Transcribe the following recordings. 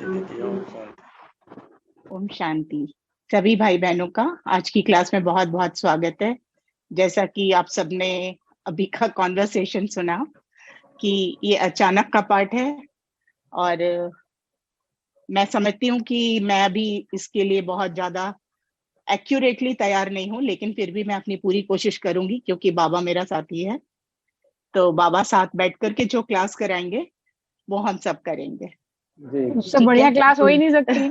ओम शांति। सभी भाई बहनों का आज की क्लास में बहुत बहुत स्वागत है। जैसा कि आप सबने अभी का कॉन्वर्सेशन सुना कि ये अचानक का पार्ट है और मैं समझती हूँ कि मैं अभी इसके लिए बहुत ज्यादा एक्यूरेटली तैयार नहीं हूँ, लेकिन फिर भी मैं अपनी पूरी कोशिश करूंगी क्योंकि बाबा मेरा साथी है। तो बाबा साथ बैठ करके जो क्लास कराएंगे वो हम सब करेंगे। उससे बढ़िया क्लास हो ही नहीं सकती।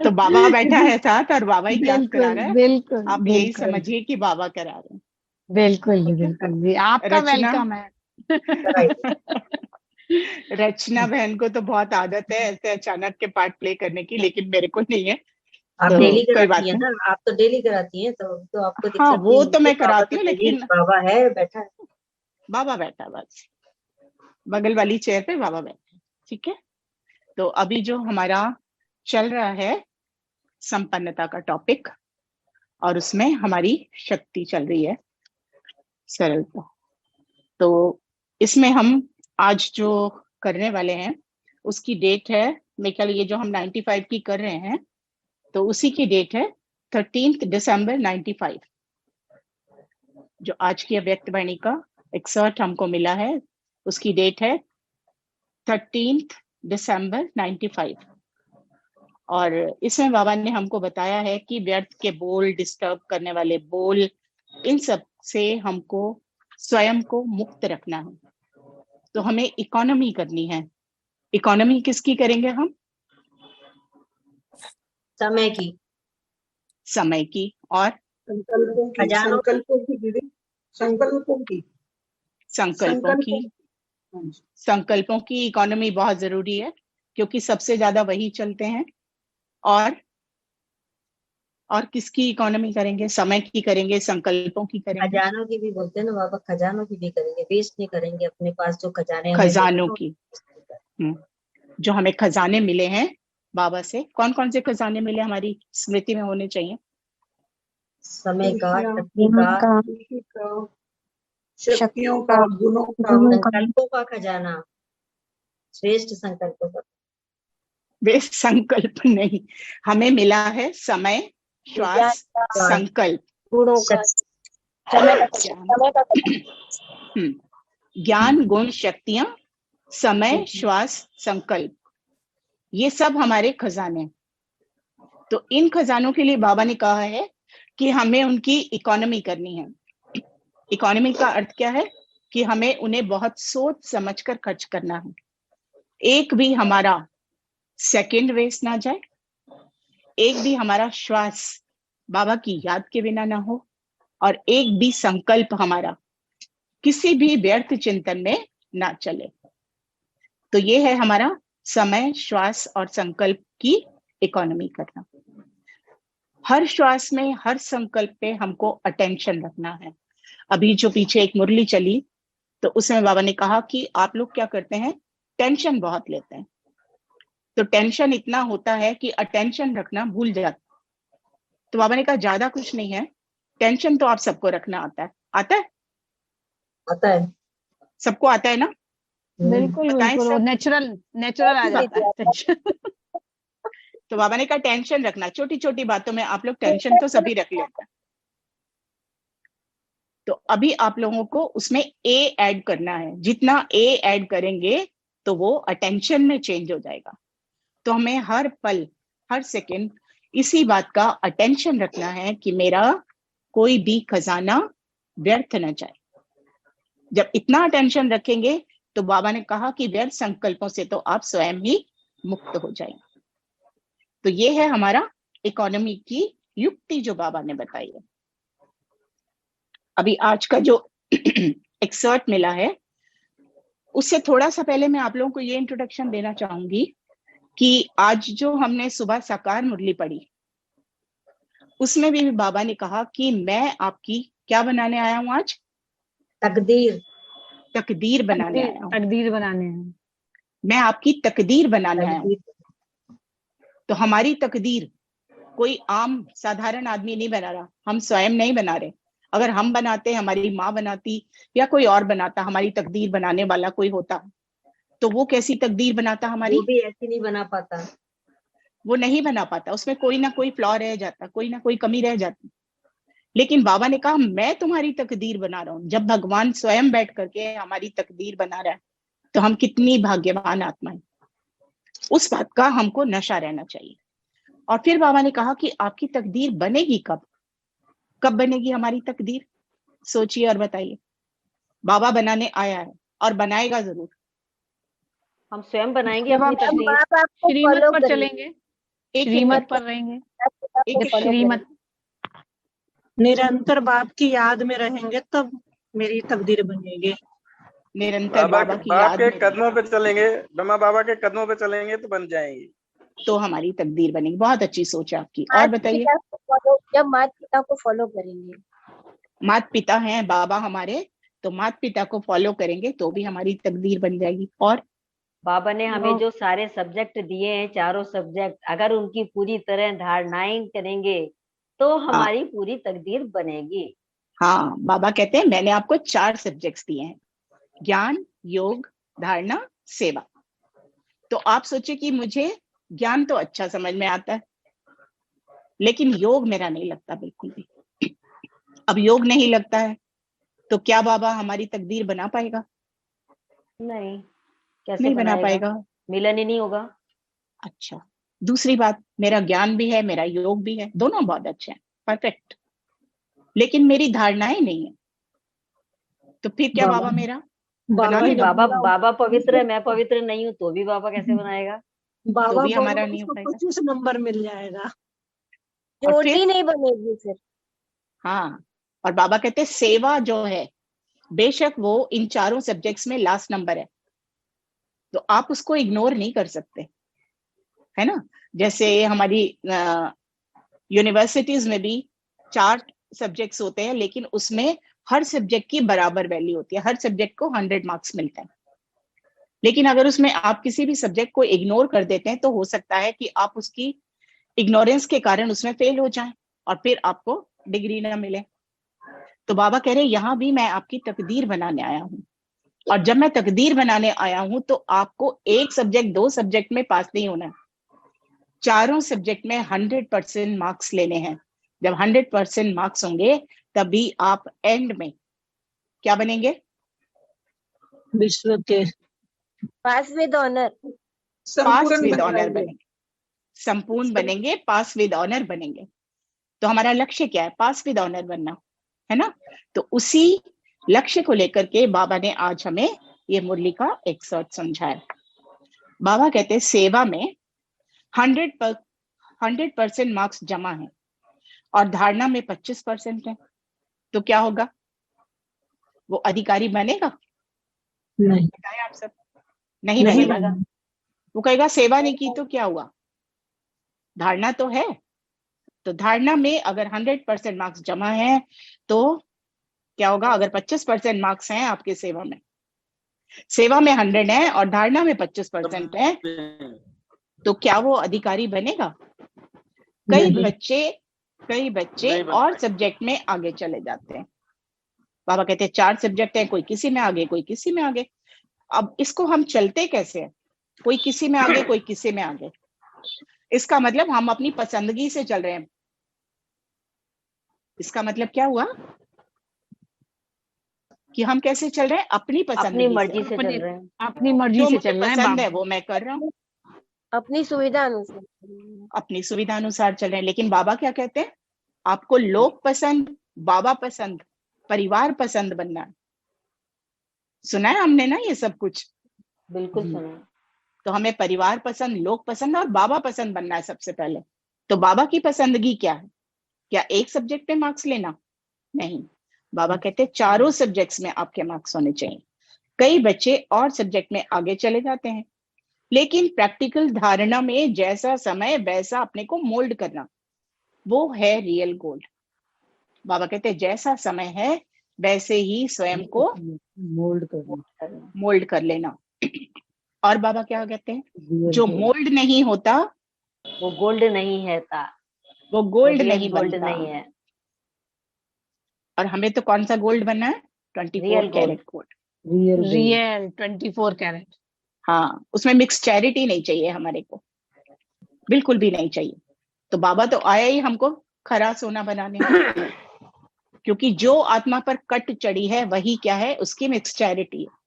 तो बाबा बैठा है साथ और बाबा ही क्लास करा रहा है। बिल्कुल आप यही समझिए कि बाबा करा रहे हैं। बिल्कुल बिल्कुल जी, आपका वेलकम है। रचना बहन को तो बहुत आदत है ऐसे अचानक के पार्ट प्ले करने की, लेकिन मेरे को नहीं है। आप तो डेली कोई बात कराती है नहीं। ना, आप तो डेली कराती हैं, तो आपको दिक्कत हाँ, वो नहीं तो मैं होगी। बाबा कराती तो हूँ, लेकिन बाबा है बैठा है, बाबा बैठा बस बगल वाली चेयर पे बाबा बैठे। ठीक है, तो अभी जो हमारा चल रहा है संपन्नता का टॉपिक, और उसमें हमारी शक्ति चल रही है सरलता। तो इसमें हम आज जो करने वाले हैं उसकी डेट है, मेरे ख्याल ये जो हम 95 की कर रहे हैं तो उसी की डेट है 13 दिसंबर 95। जो आज की अव्यक्त वाणी का एक्सर्ट हमको मिला है उसकी डेट है 13 दिसंबर 95। और इसमें बाबा ने हमको बताया है कि व्यर्थ के बोल, डिस्टर्ब करने वाले बोल, इन सब से हमको स्वयं को मुक्त रखना है। तो हमें इकोनॉमी करनी है। इकोनॉमी किसकी करेंगे हम? समय की, समय की और संकल्पों की इकोनॉमी बहुत जरूरी है क्योंकि सबसे ज्यादा वही चलते हैं। और किसकी इकोनॉमी करेंगे? समय की करेंगे, संकल्पों की करेंगे, खजानों की भी बोलते हैं ना बाबा, खजानों की भी करेंगे, वेस्ट नहीं करेंगे। अपने पास जो खजाने खजानों की। जो हमें खजाने मिले हैं बाबा से, कौन कौन से खजाने मिले हमारी स्मृति में होने चाहिए? समय का, शक्ति का, शक्तियों का, गुणों का, संकल्पों का खजाना, श्रेष्ठ संकल्पों का। वे संकल्प नहीं, हमें मिला है समय, श्वास, संकल्प, गुणों का, ज्ञान, गुण, शक्तियां, समय, श्वास, संकल्प, ये सब हमारे खजाने। तो इन खजानों के लिए बाबा ने कहा है कि हमें उनकी इकोनॉमी करनी है। इकोनॉमी का अर्थ क्या है? कि हमें उन्हें बहुत सोच समझकर खर्च करना है। एक भी हमारा सेकंड वेस्ट ना जाए, एक भी हमारा श्वास बाबा की याद के बिना ना हो, और एक भी संकल्प हमारा किसी भी व्यर्थ चिंतन में ना चले। तो ये है हमारा समय, श्वास और संकल्प की इकोनॉमी करना। हर श्वास में, हर संकल्प पे हमको अटेंशन रखना है। अभी जो पीछे एक मुरली चली तो उसमें बाबा ने कहा कि आप लोग क्या करते हैं, टेंशन बहुत लेते हैं। तो टेंशन इतना होता है कि अटेंशन रखना भूल जाते। तो बाबा ने कहा ज्यादा कुछ नहीं है, टेंशन तो आप सबको रखना आता है। आता है? आता है, सबको आता है ना? बिल्कुल बिल्कुल, नेचुरल आ जाता है। तो बाबा ने कहा टेंशन रखना, छोटी छोटी बातों में आप लोग टेंशन तो सभी रख लेते हैं। तो अभी आप लोगों को उसमें ए ऐड करना है। जितना ए ऐड करेंगे तो वो अटेंशन में चेंज हो जाएगा। तो हमें हर पल, हर सेकंड इसी बात का अटेंशन रखना है कि मेरा कोई भी खजाना व्यर्थ न जाए। जब इतना अटेंशन रखेंगे तो बाबा ने कहा कि व्यर्थ संकल्पों से तो आप स्वयं ही मुक्त हो जाएंगे। तो ये है हमारा इकोनॉमी की युक्ति जो बाबा ने बताई है। अभी आज का जो एक्सर्ट मिला है उससे थोड़ा सा पहले मैं आप लोगों को ये इंट्रोडक्शन देना चाहूंगी कि आज जो हमने सुबह साकार मुरली पढ़ी उसमें भी बाबा ने कहा कि मैं आपकी क्या बनाने आया हूं आज? तकदीर बनाने आया हूं। तकदीर बनाने हैं। मैं आपकी तकदीर बनाने आया हूं। तो हमारी तकदीर कोई आम साधारण आदमी नहीं बना रहा, हम स्वयं नहीं बना रहे। अगर हम बनाते, हमारी माँ बनाती या कोई और बनाता, हमारी तकदीर बनाने वाला कोई होता तो वो कैसी तकदीर बनाता हमारी? वो भी ऐसी नहीं बना पाता। वो नहीं बना पाता, उसमें कोई ना कोई फ्लॉ रह जाता, कोई ना कोई कमी रह जाती। लेकिन बाबा ने कहा मैं तुम्हारी तकदीर बना रहा हूं। जब भगवान स्वयं बैठ करके हमारी तकदीर बना रहा है तो हम कितनी भाग्यवान आत्मा है, उस बात का हमको नशा रहना चाहिए। और फिर बाबा ने कहा कि आपकी तकदीर बनेगी कब? कब बनेगी हमारी तकदीर? सोचिए और बताइए। बाबा बनाने आया है और बनाएगा जरूर। हम स्वयं बनाएंगे जब अपनी हम तकदीर। माँ बाप को श्रीमत फॉलो पर करेंगे, चलेंगे, एक श्रीमत एक पर रहेंगे, एक जब एक करके। श्रीमत निरंतर बाप की याद में रहेंगे तब मेरी तकदीर बनेगी। निरंतर बाबा की याद के में कदमों पे चलेंगे, ब्रह्मा बाबा के कदमों पे चलेंगे तो बन जाएंगी। तो हमारी तकदीर बनेगी। बहुत अच्छी सोच है आपकी। और माता बताइए। पिता को फॉलो, जब माता पिता को फॉलो करेंगे, माता पिता हैं बाबा हमारे, तो माता पिता को फॉलो करेंगे तो भी हमारी तकदीर बन जाएगी। और बाबा ने हमें जो सारे सब्जेक्ट दिए हैं, चारों सब्जेक्ट, अगर उनकी पूरी तरह धारणाएं करेंगे तो हमारी पूरी तकदीर बनेगी। हाँ, बाबा कहते हैं मैंने आपको 4 सब्जेक्ट्स दिए हैं, ज्ञान, योग, धारणा, सेवा। तो आप सोचिए कि मुझे ज्ञान तो अच्छा समझ में आता है, लेकिन योग मेरा नहीं लगता बिल्कुल भी। अब योग नहीं लगता है तो क्या बाबा हमारी तकदीर बना पाएगा? नहीं, कैसे नहीं बना बनाएगा? पाएगा। मिलन ही नहीं होगा। अच्छा, दूसरी बात, मेरा ज्ञान भी है, मेरा योग भी है, दोनों बहुत अच्छे हैं, परफेक्ट, लेकिन मेरी धारणाएं नहीं है। तो फिर क्या बाबा मेरा बना भाई लेगा? बाबा पवित्र है, मैं पवित्र नहीं हूँ, तो भी बाबा कैसे बनाएगा? तो बाबा भी हमारा बोलेंगे नहीं हो उसको पाएगा। 25 नंबर मिल जाएगा। और जोड़ी फिर नहीं बनेगी फिर। हाँ, और बाबा कहते हैं सेवा जो है, बेशक वो इन 4 सब्जेक्ट्स में लास्ट नंबर है, तो आप उसको इग्नोर नहीं कर सकते, है ना। जैसे हमारी यूनिवर्सिटीज में भी 4 सब्जेक्ट्स होते हैं, लेकिन उसमें हर सब्जेक्ट की बराबर वैल्यू होती है, हर सब्जेक्ट को 100 मार्क्स मिलते हैं। लेकिन अगर उसमें आप किसी भी सब्जेक्ट को इग्नोर कर देते हैं तो हो सकता है कि आप उसकी इग्नोरेंस के कारण उसमें फेल हो जाएं और फिर आपको डिग्री ना मिले। तो बाबा कह रहे हैं यहाँ भी मैं आपकी तकदीर बनाने आया हूँ, और जब मैं तकदीर बनाने आया हूं तो आपको एक सब्जेक्ट 2 सब्जेक्ट में पास नहीं होना है, 4 सब्जेक्ट में 100% मार्क्स लेने हैं। जब 100% मार्क्स होंगे तभी आप एंड में क्या बनेंगे? विश्व के pass with honour, pass with honour बनेंगे, संपूर्ण बनेंगे, पास विद ऑनर बनेंगे। तो हमारा लक्ष्य क्या है? पास विद ऑनर बनना, है ना। तो उसी लक्ष्य को लेकर के बाबा ने आज हमें ये मुरली का एक शॉर्ट समझाया। बाबा कहते हैं सेवा में 100% मार्क्स जमा है और धारणा में 25% है, तो क्या होगा? वो अधिकारी बनेगा? नहीं, बताएं आप सब। नहीं नहीं बनेगा। बनेगा। वो कहेगा सेवा नहीं की तो क्या हुआ? धारणा तो है। तो धारणा में अगर 100% मार्क्स जमा है तो क्या होगा? अगर 25% मार्क्स हैं आपके सेवा में 100 है और धारणा में 25% है, तो क्या वो अधिकारी बनेगा? कई नहीं। बच्चे नहीं बन और पाएगा। सब्जेक्ट में आगे चले जाते हैं। बाबा कहते हैं 4 सब्जेक्ट हैं, कोई किसी में आगे, कोई किसी में आगे। अब इसको हम चलते कैसे हैं? कोई किसी में आगे, कोई किसी में आगे। इसका मतलब हम अपनी पसंदगी से चल रहे हैं। इसका मतलब क्या हुआ कि हम कैसे चल रहे हैं? अपनी अपनी पसंदगी मर्जी से। से चल रहे हैं। अपनी मर्जी जो से मुझे चल रहे हैं पसंद है बाबा। वो मैं कर रहा हूँ, अपनी सुविधा अनुसार। अपनी सुविधा अनुसार चल रहे हैं। लेकिन बाबा क्या कहते हैं? आपको लोग पसंद, बाबा पसंद, परिवार पसंद बनना है। सुना है हमने ना ये सब कुछ। बिल्कुल सुना। तो हमें परिवार पसंद, लोग पसंद और बाबा पसंद बनना है सबसे पहले। तो बाबा की पसंदगी क्या है? क्या एक सब्जेक्ट पे मार्क्स लेना? नहीं, बाबा कहते हैं 4 सब्जेक्ट्स में आपके मार्क्स होने चाहिए। कई बच्चे और सब्जेक्ट में आगे चले जाते हैं, लेकिन प्रैक्टिकल धारणा में जैसा समय वैसा अपने को मोल्ड करना, वो है रियल गोल्ड। बाबा कहते हैं जैसा समय है वैसे ही स्वयं को मोल्ड कर लेना। और बाबा क्या कहते हैं? जो मोल्ड नहीं होता वो गोल्ड नहीं है था, वो गोल्ड रियल नहीं गोल्ड बनता। नहीं है। और हमें तो कौन सा गोल्ड बनना है? 24 real gold. Carat gold. Real 24 carat. हाँ, उसमें मिक्स चैरिटी नहीं चाहिए हमारे को, बिल्कुल भी नहीं चाहिए। तो बाबा तो आया ही हमको खरा सोना बनाने, क्योंकि जो आत्मा पर कट चढ़ी है वही क्या है, उसकी मिक्स चैरिटी है।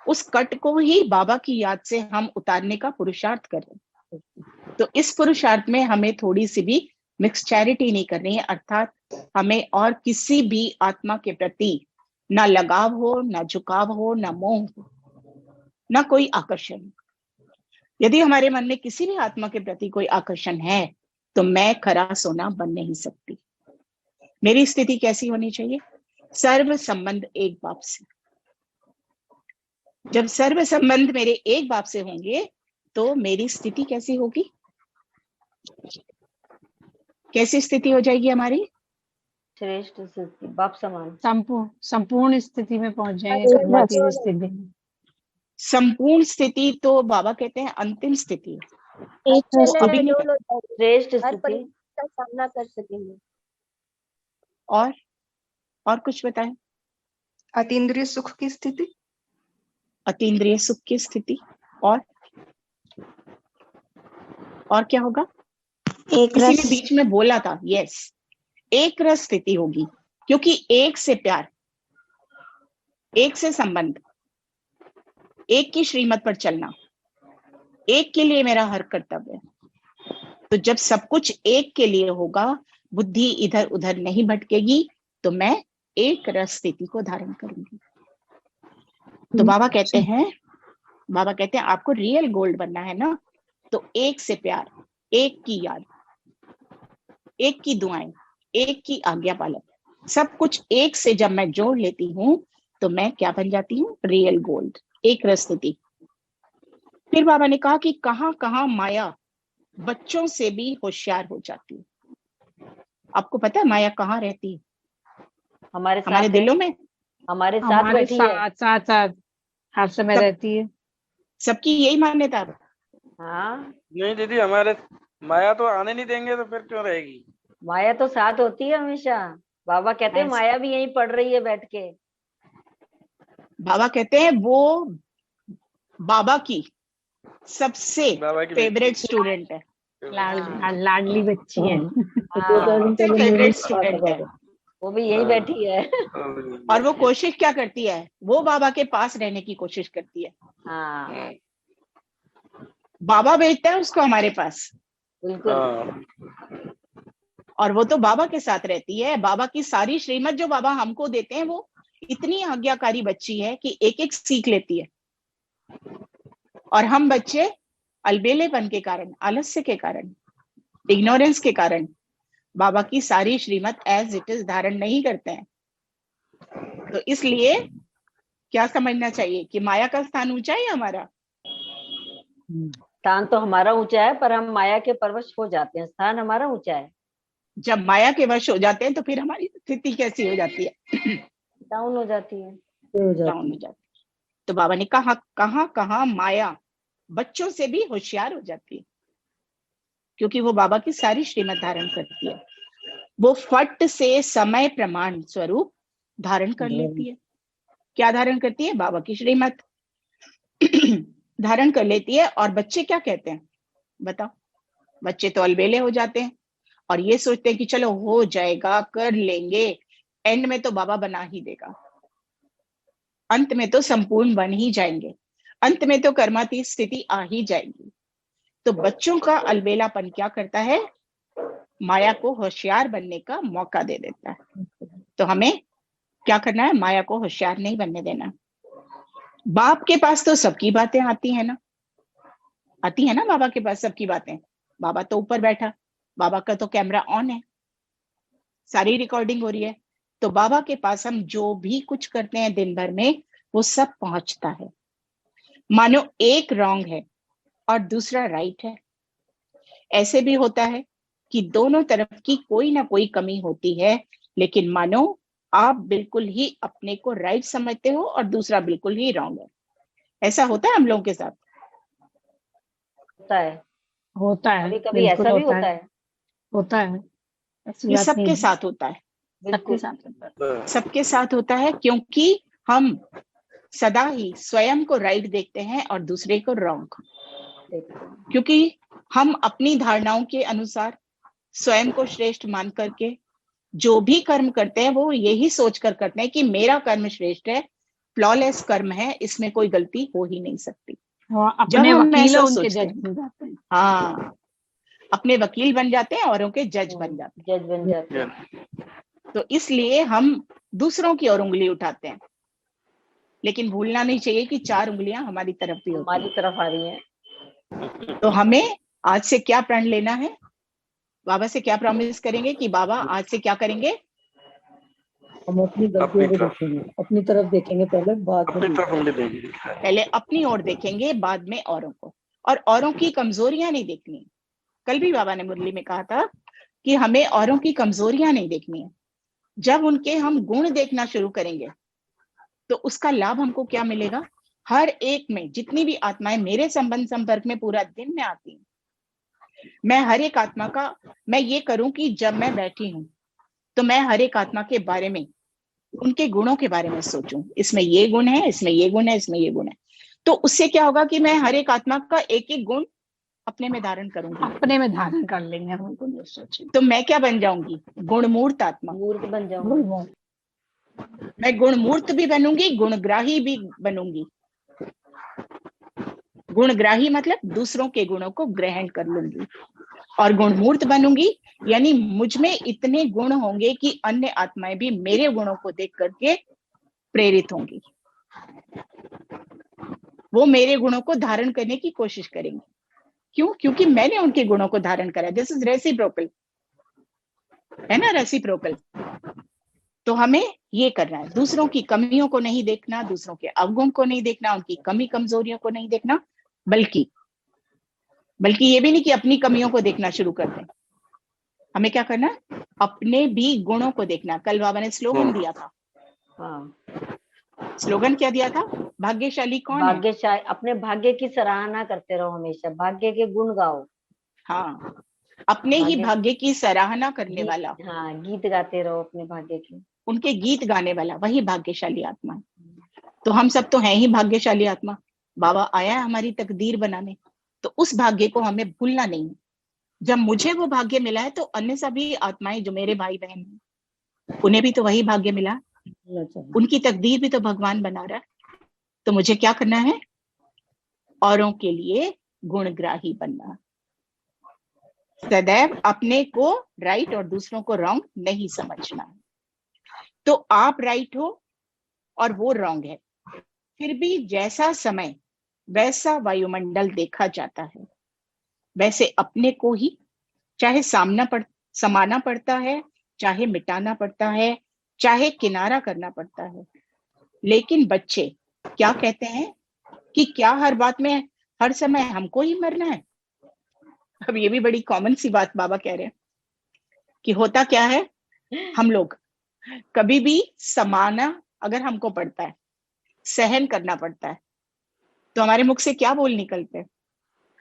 उस कट को ही बाबा की याद से हम उतारने का पुरुषार्थ कर रहे हैं। तो इस पुरुषार्थ में हमें थोड़ी सी भी मिक्स चैरिटी नहीं करनी है, अर्थात हमें और किसी भी आत्मा के प्रति ना लगाव हो, ना झुकाव हो, ना मोह हो, ना कोई आकर्षण। यदि हमारे मन में किसी भी आत्मा के प्रति कोई आकर्षण है तो मैं खरा सोना बन नहीं सकती। मेरी स्थिति कैसी होनी चाहिए? सर्व संबंध एक बाप से। जब सर्व संबंध मेरे एक बाप से होंगे तो मेरी स्थिति कैसी होगी? कैसी स्थिति हो जाएगी हमारी? श्रेष्ठ स्थिति, बाप समान। संपूर्ण स्थिति में पहुंच जाएंगे, कर्मातीत स्थिति में। संपूर्ण स्थिति तो बाबा कहते हैं अंतिम स्थिति है। एक तो अभी नहीं, श्रेष्ठ हर स्थिति। परिस्थिति का सामना कर सकेंगे। और कुछ बताएं। अतीन्द्रिय सुख की स्थिति, अतीन्द्रिय सुख की स्थिति, और क्या होगा? किसी ने बीच में बोला था, यस, एक रस स्थिति होगी, क्योंकि एक से प्यार, एक से संबंध, एक की श्रीमत पर चलना, एक के लिए मेरा हर कर्तव्य है। तो जब सब कुछ एक के लिए होगा, बुद्धि इधर उधर नहीं भटकेगी, तो मैं एक रस स्थिति को धारण करूंगी। तो बाबा कहते हैं आपको रियल गोल्ड बनना है ना, तो एक से प्यार, एक की याद, एक की दुआएं, एक की आज्ञा पालन, सब कुछ एक से जब मैं जोड़ लेती हूँ तो मैं क्या बन जाती हूँ? रियल गोल्ड, एक रस स्थिति। फिर बाबा ने कहा कि कहां कहां माया बच्चों से भी होशियार हो जाती है। आपको पता है माया कहाँ रहती है? हमारे दिलों में, हमारे साथ बैठी है। साथ हर समय रहती है। सबकी यही मान्यता है। हाँ, नहीं दीदी, हमारे माया तो आने नहीं देंगे, तो फिर क्यों रहेगी? माया तो साथ होती है हमेशा। बाबा कहते हैं माया भी यहीं पढ़ रही है बैठ के। बाबा कहते हैं वो बाबा की सबसे फेवरेट स्टूडेंट है, लाडली बच्ची है। सबसे फेवरेट स्टूडेंट है। वो भी यही बैठी है। और वो कोशिश क्या करती है? वो बाबा के पास रहने की कोशिश करती है। हाँ, बाबा भेजता है उसको हमारे पास, बिल्कुल। और वो तो बाबा के साथ रहती है। बाबा की सारी श्रीमत जो बाबा हमको देते हैं, वो इतनी आज्ञाकारी बच्ची है कि एक एक सीख लेती है। और हम बच्चे अलबेलेपन के कारण, आलस्य के कारण, इग्नोरेंस के कारण बाबा की सारी श्रीमत एज इट इज धारण नहीं करते हैं। तो इसलिए क्या समझना चाहिए कि माया का स्थान ऊंचा है हमारा? स्थान तो हमारा ऊंचा है, पर हम माया के परवश हो जाते हैं। स्थान हमारा ऊंचा है। जब माया के वश हो जाते हैं तो फिर हमारी स्थिति कैसी हो जाती है? डाउन हो जाती है। डाउन हो जाती है। तो बाबा ने कहा कहां कहां माया बच्चों से भी होशियार हो जाती है, क्योंकि वो बाबा की सारी श्रीमत धारण करती है। वो फट से समय प्रमाण स्वरूप धारण कर लेती है। क्या धारण करती है? बाबा की श्रीमत धारण कर लेती है। और बच्चे क्या कहते हैं बताओ? बच्चे तो अलबेले हो जाते हैं और ये सोचते हैं कि चलो हो जाएगा, कर लेंगे, एंड में तो बाबा बना ही देगा, अंत में तो संपूर्ण बन ही जाएंगे, अंत में तो कर्मातीत स्थिति आ ही जाएगी। तो बच्चों का अलबेलापन क्या करता है? माया को होशियार बनने का मौका दे देता है। तो हमें क्या करना है? माया को होशियार नहीं बनने देना। बाप के पास तो सबकी बातें आती है ना, आती है ना बाबा के पास सबकी बातें। बाबा तो ऊपर बैठा, बाबा का तो कैमरा ऑन है, सारी रिकॉर्डिंग हो रही है। तो बाबा के पास हम जो भी कुछ करते हैं दिन भर में, वो सब पहुंचता है। मानो एक रॉन्ग है और दूसरा राइट है। ऐसे भी होता है कि दोनों तरफ की कोई ना कोई कमी होती है, लेकिन मानो आप बिल्कुल ही अपने को राइट समझते हो और दूसरा बिल्कुल ही रॉन्ग है। ऐसा होता है हम लोगों के साथ? होता है कभी ऐसा भी होता है। ये सबके साथ होता है, सबके साथ होता है, क्योंकि हम सदा ही स्वयं को राइट देखते हैं और दूसरे को रॉन्ग, क्योंकि हम अपनी धारणाओं के अनुसार स्वयं को श्रेष्ठ मान करके जो भी कर्म करते हैं वो यही सोचकर करते हैं कि मेरा कर्म श्रेष्ठ है, फ्लॉलेस कर्म है, इसमें कोई गलती हो ही नहीं सकती। अपने हम वकील ऐसा उनके सोचते जज बन जाते हैं। हाँ, अपने वकील बन जाते हैं औरों के जज बन जाते जज बन जाते हैं। हैं। तो इसलिए हम दूसरों की ओर उंगली उठाते हैं, लेकिन भूलना नहीं चाहिए कि 4 उंगलियां हमारी तरफ भी होती हमारी तरफ आ रही है। हैं। तो हमें आज से क्या प्रण लेना है, बाबा से क्या प्रॉमिस करेंगे कि बाबा आज से क्या करेंगे? हम अपनी गलतियों को देखेंगे, अपनी तरफ देखेंगे पहले, बाद में अपनी तरफ उंगली देंगे। पहले अपनी ओर देखेंगे, बाद में औरों को, और औरों की कमजोरियां नहीं देखनी। कल भी बाबा ने मुरली में कहा था कि हमें औरों की कमजोरियां नहीं देखनी है। जब उनके हम गुण देखना शुरू करेंगे तो उसका लाभ हमको क्या मिलेगा? हर एक में जितनी भी आत्माएं मेरे संपर्क में पूरा दिन में आती हैं, मैं हर एक आत्मा का मैं ये करूं कि जब मैं बैठी हूं तो मैं हर एक आत्मा के बारे में, उनके गुणों के बारे में सोचूं, इसमें ये गुण है, इसमें ये गुण है, इसमें ये गुण है। तो उससे क्या होगा कि मैं हर एक आत्मा का एक एक गुण अपने में धारण करूंगी, अपने में धारण कर लेंगे हम उनको नहीं सोचें। तो मैं क्या बन जाऊंगी? गुणमूर्त आत्मा। मूर्त बन जाऊंगा। मैं गुणमूर्त भी बनूंगी, गुणग्राही भी बनूंगी। गुणग्राही मतलब दूसरों के गुणों को ग्रहण कर लूंगी, और गुणमूर्त बनूंगी यानी मुझ में इतने गुण होंगे कि अन्य आत्माएं भी मेरे गुणों को देख करके प्रेरित होंगी, वो मेरे गुणों को धारण करने की कोशिश करेंगे। क्यों? क्योंकि मैंने उनके गुणों को धारण करा। दिस इज रेसिप्रोकल, है ना, रेसिप्रोकल। तो हमें ये करना है, दूसरों की कमियों को नहीं देखना, दूसरों के अवगुण को नहीं देखना, उनकी कमी कमजोरियों को नहीं देखना, बल्कि ये भी नहीं कि अपनी कमियों को देखना शुरू कर दें। हमें क्या करना है? अपने भी गुणों को देखना। कल बाबा ने स्लोगन दिया था। स्लोगन क्या दिया था? भाग्यशाली कौन है? भाग्यशाली, अपने भाग्य की सराहना करते रहो, हमेशा भाग्य के गुण गाओ। हाँ, अपने ही भाग्य की सराहना करने वाला, हाँ, गीत गाते रहो अपने भाग्य के, उनके गीत गाने वाला, वही भाग्यशाली आत्मा है। तो हम सब तो हैं ही भाग्यशाली आत्मा। बाबा आया है हमारी तकदीर बनाने, तो उस भाग्य को हमें भूलना नहीं है। जब मुझे वो भाग्य मिला है तो अन्य सभी आत्माएं जो मेरे भाई बहन हैं, उन्हें भी तो वही भाग्य मिला, उनकी तकदीर भी तो भगवान बना रहा है। तो मुझे क्या करना है? औरों के लिए गुणग्राही बनना, सदैव अपने को राइट और दूसरों को रॉन्ग नहीं समझना। तो आप राइट हो और वो रॉन्ग है, फिर भी जैसा समय वैसा वायुमंडल देखा जाता है, वैसे अपने को ही चाहे समाना पड़ता है, चाहे मिटाना पड़ता है, चाहे किनारा करना पड़ता है। लेकिन बच्चे क्या कहते हैं कि क्या हर बात में हर समय हमको ही मरना है? अब ये भी बड़ी कॉमन सी बात बाबा कह रहे हैं कि होता क्या है, हम लोग कभी भी समाना अगर हमको पड़ता है, सहन करना पड़ता है, तो हमारे मुख से क्या बोल निकलते हैं?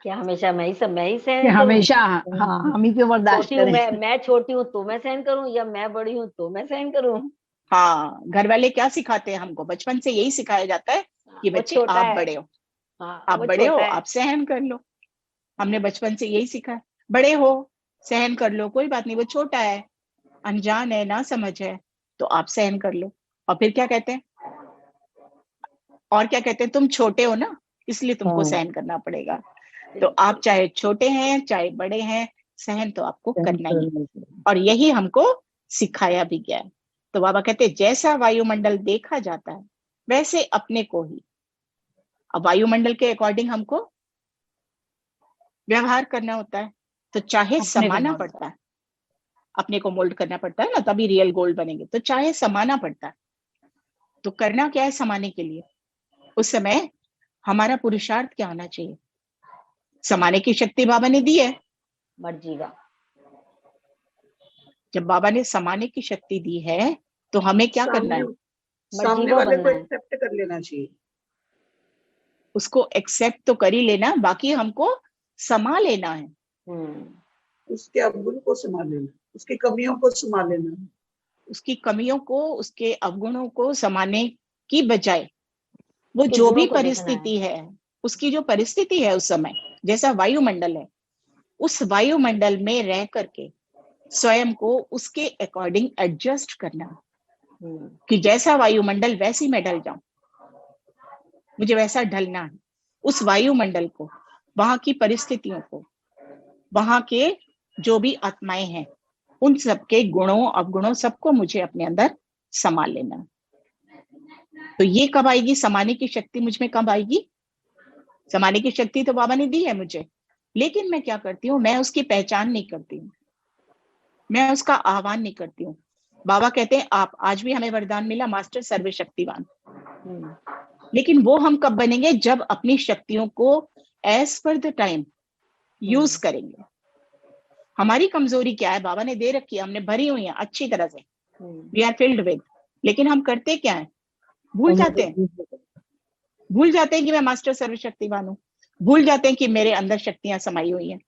क्या हमेशा मैं ही सहन करूं? हमेशा हाँ, हम ही क्यों बर्दाश्त करें? मैं छोटी हूँ तो मैं सहन करूं, या मैं बड़ी हूँ तो मैं सहन करूं? हाँ, घर वाले क्या सिखाते हैं हमको? बचपन से यही सिखाया जाता है कि बच्चे आप बड़े हो, आप बड़े हो, आप सहन कर लो। हमने बचपन से यही सीखा है, बड़े हो सहन कर लो, कोई बात नहीं, वो छोटा है, अनजान है, ना समझ है, तो आप सहन कर लो। और फिर क्या कहते हैं? और क्या कहते हैं? तुम छोटे हो ना, इसलिए तुमको सहन करना पड़ेगा। तो आप चाहे छोटे हैं चाहे बड़े हैं, सहन तो आपको करना ही, और यही हमको सिखाया भी गया है। तो बाबा कहते हैं जैसा वायुमंडल देखा जाता है वैसे अपने को ही, अब वायुमंडल के अकॉर्डिंग हमको व्यवहार करना होता है, तो चाहे समाना पड़ता है, अपने को मोल्ड करना पड़ता है ना, तभी रियल गोल्ड बनेंगे। तो चाहे समाना पड़ता है, तो करना क्या है समाने के लिए? उस समय हमारा पुरुषार्थ क्या होना चाहिए? समाने की शक्ति बाबा ने दी है, मर्जी का। जब बाबा ने समाने की शक्ति दी है तो हमें क्या करना है? सामने वाले को एक्सेप्ट कर लेना चाहिए, उसको एक्सेप्ट तो कर ही लेना, बाकी हमको समा लेना है। उसके अवगुण को समा लेना, उसकी कमियों को समा लेना। उसकी कमियों को, उसके अवगुणों को समाने की बजाय वो उसके जो गुणों भी को देखना परिस्थिति है, उसकी जो परिस्थिति है उस समय, जैसा वायुमंडल है, उस वायुमंडल में रह करके स्वयं को उसके अकॉर्डिंग एडजस्ट करना, कि जैसा वायुमंडल वैसी मैं ढल जाऊं, मुझे वैसा ढलना है। उस वायुमंडल को, वहां की परिस्थितियों को, वहां के जो भी आत्माएं हैं, उन सबके गुणों अवगुणों सबको मुझे अपने अंदर समा लेना। तो ये कब आएगी समाने की शक्ति मुझ में? कब आएगी? समाने की शक्ति तो बाबा ने दी है मुझे, लेकिन मैं क्या करती हूँ, मैं उसकी पहचान नहीं करती हूँ, मैं उसका आह्वान नहीं करती हूँ। बाबा कहते हैं आप, आज भी हमें वरदान मिला मास्टर सर्वशक्तिवान, लेकिन वो हम कब बनेंगे? जब अपनी शक्तियों को as per the time use करेंगे। हमारी कमजोरी क्या है? बाबा ने दे रखी है, हमने भरी हुई है अच्छी तरह से, वी आर फिल्ड विद, लेकिन हम करते क्या है? भूल जाते हैं, भूल जाते हैं कि मैं मास्टर सर्वशक्तिवान हूँ, भूल जाते हैं कि मेरे अंदर शक्तियां समाई हुई हैं,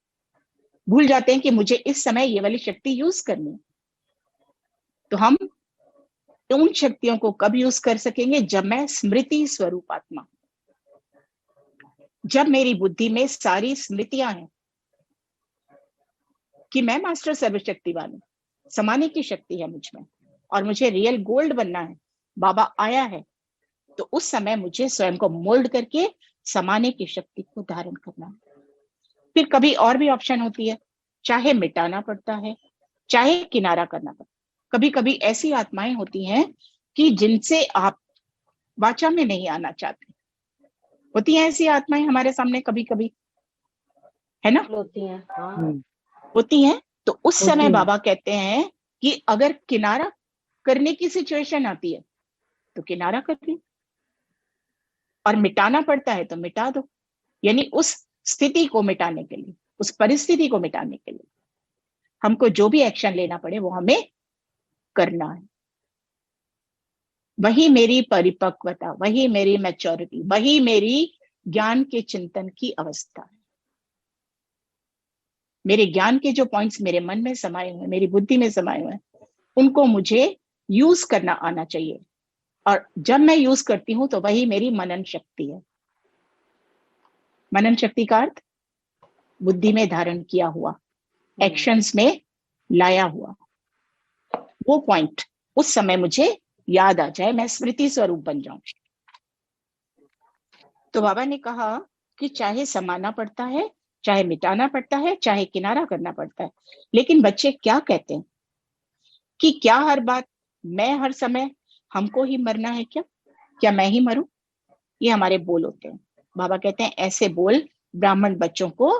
भूल जाते हैं कि मुझे इस समय ये वाली शक्ति यूज करनी है। तो हम उन शक्तियों को कब यूज कर सकेंगे? जब मैं स्मृति स्वरूप आत्मा, जब मेरी बुद्धि में सारी स्मृतियां हैं कि मैं मास्टर सर्वशक्तिवान हूं, समाने की शक्ति है मुझ में और मुझे रियल गोल्ड बनना है, बाबा आया है, तो उस समय मुझे स्वयं को मोल्ड करके समाने की शक्ति को धारण करना है। फिर कभी और भी ऑप्शन होती है, चाहे मिटाना पड़ता है, चाहे किनारा करना पड़ता है। कभी कभी ऐसी आत्माएं होती हैं कि जिनसे आप वाचा में नहीं आना चाहते, होती हैं ऐसी आत्माएं हमारे सामने कभी कभी, है ना? होती हैं, हाँ। होती हैं। तो उस होती समय हैं। बाबा कहते हैं कि अगर किनारा करने की सिचुएशन आती है तो किनारा कर लो, और मिटाना पड़ता है तो मिटा दो। यानी उस स्थिति को मिटाने के लिए, उस परिस्थिति को मिटाने के लिए हमको जो भी एक्शन लेना पड़े वो हमें करना है। वही मेरी परिपक्वता, वही मेरी मैच्योरिटी, वही मेरी ज्ञान के चिंतन की अवस्था है। मेरे ज्ञान के जो पॉइंट्स मेरे मन में समाये हुए, मेरी बुद्धि में समाये हुए हैं, उनको मुझे यूज करना आना चाहिए। और जब मैं यूज करती हूं तो वही मेरी मनन शक्ति है। मनन शक्ति का अर्थ बुद्धि में धारण किया हुआ, एक्शंस में लाया हुआ, वो पॉइंट उस समय मुझे याद आ जाए, मैं स्मृति स्वरूप बन जाऊं। तो बाबा ने कहा कि चाहे समाना पड़ता है, चाहे मिटाना पड़ता है, चाहे किनारा करना पड़ता है, लेकिन बच्चे क्या कहते हैं कि क्या हर बात मैं, हर समय हमको ही मरना है क्या? क्या मैं ही मरूं? ये हमारे बोल होते हैं। बाबा कहते हैं ऐसे बोल ब्राह्मण बच्चों को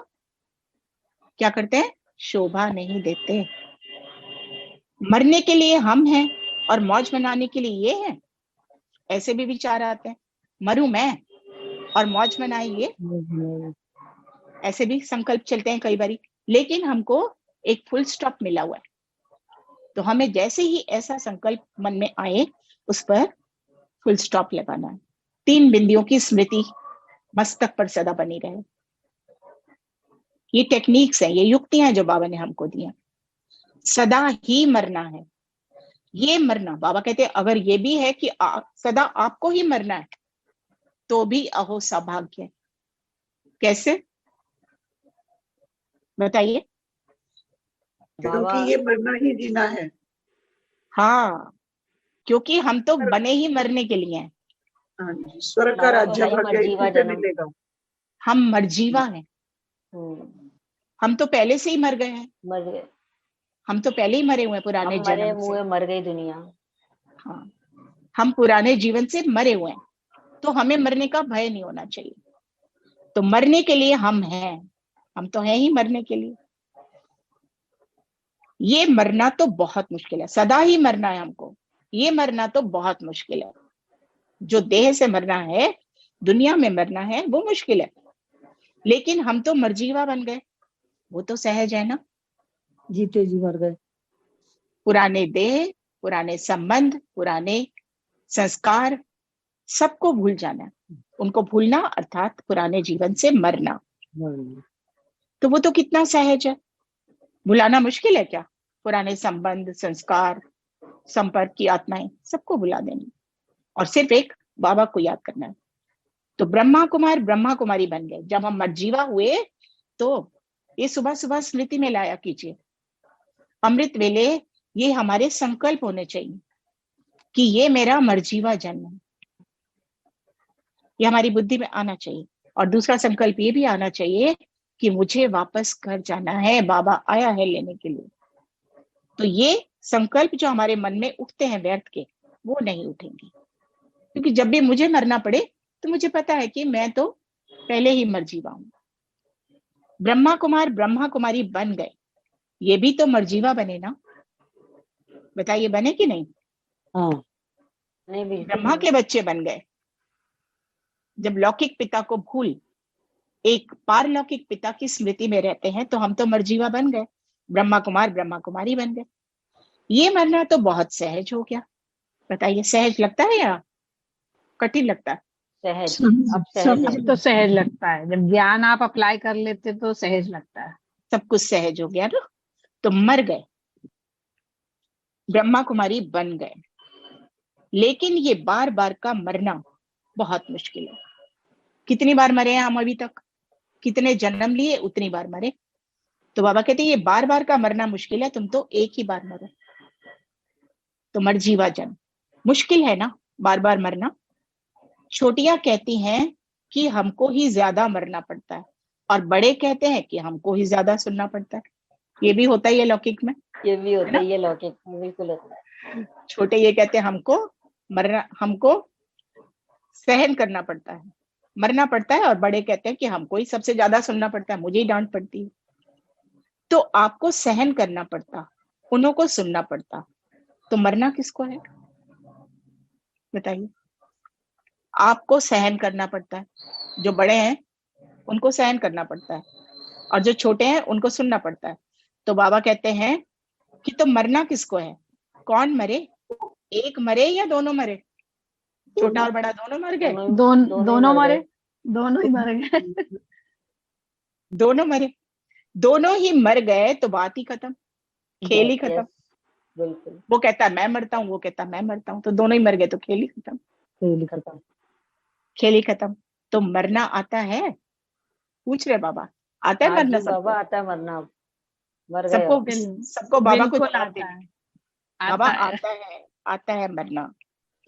क्या करते हैं? शोभा नहीं देते। मरने के लिए हम हैं और मौज मनाने के लिए ये है। ऐसे भी विचार आते हैं, मरूं मैं और मौज मनाए ये, ऐसे भी संकल्प चलते हैं कई बारी। लेकिन हमको एक फुल स्टॉप मिला हुआ है, तो हमें जैसे ही ऐसा संकल्प मन में आए उस पर फुल स्टॉप लगाना है। 3 बिंदियों की स्मृति मस्तक पर सदा बनी रहे। ये टेक्निक्स हैं, ये युक्तियां हैं जो बाबा ने हमको दी हैं। सदा ही मरना है, ये मरना, बाबा कहते हैं अगर ये भी है कि सदा आपको ही मरना है तो भी अहो सौभाग्य। कैसे बताइए? क्योंकि ये मरना ही जीना है। हाँ, क्योंकि हम तो बने ही मरने के लिए हैं। हाँ जी, स्वर्ग का राज्य भाग्य इसी से मिलेगा। हम मरजीवा हैं, हम तो पहले से ही मर गए हैं, मर गए, हम तो पहले ही मरे हुए हैं पुराने जन्म से। मर गई दुनिया। हाँ, हम पुराने जीवन से मरे हुए हैं, तो हमें मरने का भय नहीं होना चाहिए। तो मरने के लिए हम हैं, हम तो हैं ही मरने के लिए। ये मरना तो बहुत मुश्किल है, सदा ही मरना है हमको, ये मरना तो बहुत मुश्किल है। जो देह से मरना है, दुनिया में मरना है, वो मुश्किल है। लेकिन हम तो मरजीवा बन गए, वो तो सहज है ना। जीते जी मर गए। पुराने देह, पुराने संबंध, पुराने संस्कार सबको भूल जाना, उनको भूलना अर्थात पुराने जीवन से मरना। तो वो तो कितना सहज है, भुलाना मुश्किल है क्या? पुराने संबंध, संस्कार, संपर्क की आत्माएं सबको भुला देनी और सिर्फ एक बाबा को याद करना है। तो ब्रह्मा कुमारी बन गए। जब हम मर्जीवा हुए तो ये सुबह सुबह स्मृति में लाया कीजिए, अमृत वेले ये हमारे संकल्प होने चाहिए कि ये मेरा मर्जीवा जन्म है, ये हमारी बुद्धि में आना चाहिए। और दूसरा संकल्प ये भी आना चाहिए कि मुझे वापस घर जाना है, बाबा आया है लेने के लिए। तो ये संकल्प जो हमारे मन में उठते हैं व्यर्थ के, वो नहीं उठेंगे, क्योंकि जब भी मुझे मरना पड़े तो मुझे पता है कि मैं तो पहले ही मर्जीवा हूं। ब्रह्मा कुमारी बन गए, ये भी तो मर्जीवा बने ना, बताइए बने कि नहीं? हाँ, नहीं, बिल्कुल ब्रह्मा के बच्चे बन गए। जब लौकिक पिता को भूल एक पारलौकिक पिता की स्मृति में रहते हैं तो हम तो मर्जीवा बन गए, ब्रह्मा कुमारी बन गए। ये मरना तो बहुत सहज हो गया। बताइए सहज लगता है या कठिन लगता है? सहज, सब अब सहज है। सब तो सहज लगता है, जब ज्ञान आप अप्लाई कर लेते तो सहज लगता है। सब कुछ सहज हो गया ना। तो मर गए, ब्रह्मा कुमारी बन गए, लेकिन ये बार बार का मरना बहुत मुश्किल है। कितनी बार मरे हैं हम अभी तक? कितने जन्म लिए उतनी बार मरे। तो बाबा कहते हैं ये बार बार का मरना मुश्किल है, तुम तो एक ही बार मरो। तो मर्जीवा जन्म मुश्किल है ना, बार बार मरना। छोटियां कहती हैं कि हमको ही ज्यादा मरना पड़ता है, और बड़े कहते हैं कि हमको ही ज्यादा सुनना पड़ता है। ये भी होता ही है लौकिक में। ये भी होता ना? है, ये लौकिक में बिल्कुल होता है। छोटे ये कहते हैं हमको सहन करना पड़ता है, मरना पड़ता है, और बड़े कहते हैं कि हमको ही सबसे ज्यादा सुनना पड़ता है, मुझे ही डांट पड़ती है। तो आपको सहन करना पड़ता, उन्हों को सुनना पड़ता, तो मरना किसको है? बताइए। आपको सहन करना पड़ता है, जो बड़े हैं उनको सहन करना पड़ता है, और जो छोटे हैं उनको सुनना पड़ता है। तो बाबा कहते हैं कि तो मरना किसको है? कौन मरे? एक मरे या दोनों मरे? छोटा और बड़ा दोनों मर गए? दोनों मरे, दोनों ही मर गए। दोनों मरे, दोनों ही मर गए तो बात ही खत्म, खेल ही Yes, खत्म। yes, बिल्कुल वो कहता है मैं मरता हूँ, वो कहता है मैं मरता हूँ, तो दोनों ही मर गए तो खेल ही खत्म, खेल खत्म। खत्म। खेल ही खत्म। तो मरना आता है? पूछ रहे बाबा, आता है हाँ मरना जी बाबा, सबको? आता है मरना। मर गए सबको अब। सबको बाबा को बिल्कुल जवाब आता देने। है, बाबा आता है। आता है मरना।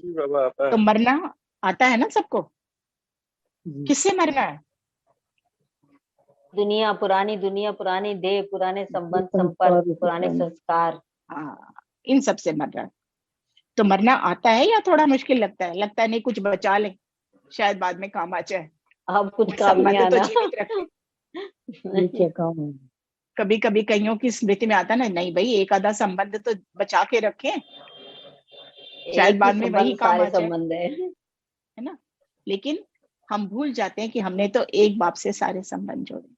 जी बाबा आता तो है। मरना आता है ना सबको। जी। किससे मरना है? दुनिया पुरानी देह, पुराने संबंध संस्कार संपर्क, पुराने संस्कार। हाँ, इन सब से मरना है। तो मरना आता है या थोड़ा मुश्किल लगता है? लगता है नहीं कुछ बचा ले, शायद बाद में काम आ जाए, अब कुछ काम नहीं संबंध तो आना। जीवित रखे। ये क्या काम है? कभी कभी कईयों की स्मृति में आता ना, नहीं भाई एक आधा संबंध तो बचा के रखें, शायद एक ही बाद में वही संबंध काम आ सारे जाए, संबंध है। है ना। लेकिन हम भूल जाते हैं कि हमने तो एक बाप से सारे संबंध जोड़े।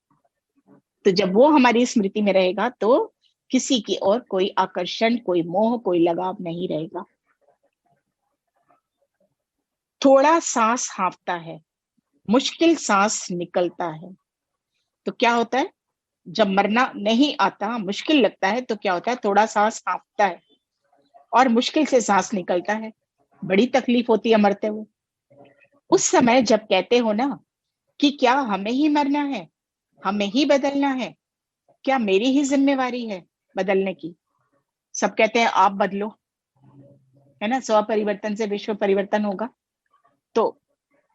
तो जब वो हमारी स्मृति में रहेगा तो किसी की और कोई आकर्षण, कोई मोह, कोई लगाव नहीं रहेगा। थोड़ा सांस हाँफता है, मुश्किल सांस निकलता है, तो क्या होता है? जब मरना नहीं आता, मुश्किल लगता है, तो क्या होता है? थोड़ा सांस हाँफता है और मुश्किल से सांस निकलता है। बड़ी तकलीफ होती है मरते हुए। उस समय जब कहते हो ना कि क्या हमें ही मरना है, हमें ही बदलना है, क्या मेरी ही जिम्मेवारी है बदलने की? सब कहते हैं आप बदलो, है ना, स्व परिवर्तन से विश्व परिवर्तन होगा। तो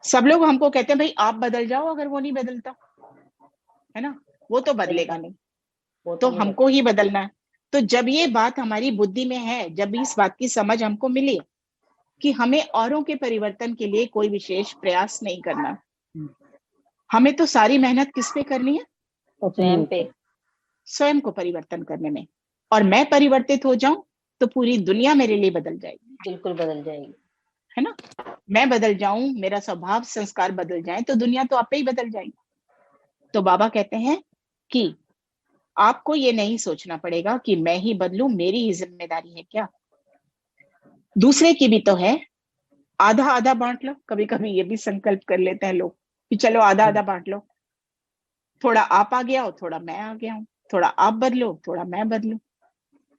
सब लोग हमको कहते हैं भाई आप बदल जाओ, अगर वो नहीं बदलता, है ना, वो तो बदलेगा नहीं, वो तो नहीं हमको ही बदलना है। तो जब ये बात हमारी बुद्धि में है, जब इस बात की समझ हमको मिली कि हमें औरों के परिवर्तन के लिए कोई विशेष प्रयास नहीं करना, हमें तो सारी मेहनत किस पे करनी है? स्वयं पे। स्वयं को परिवर्तन करने में। और मैं परिवर्तित हो जाऊं तो पूरी दुनिया मेरे लिए बदल जाएगी, बिल्कुल बदल जाएगी। है ना। मैं बदल जाऊं, मेरा स्वभाव संस्कार बदल जाए, तो दुनिया तो आपे ही बदल जाएगी। तो बाबा कहते हैं कि आपको ये नहीं सोचना पड़ेगा कि मैं ही बदलूं, मेरी ही जिम्मेदारी है क्या, दूसरे की भी तो है। आधा आधा बांट लो। कभी कभी ये भी संकल्प कर लेते हैं लोग कि चलो आधा आधा बांट लो, थोड़ा आप आ गया हो, थोड़ा मैं आ गया हूं, थोड़ा आप बदलो, थोड़ा मैं बदलूं।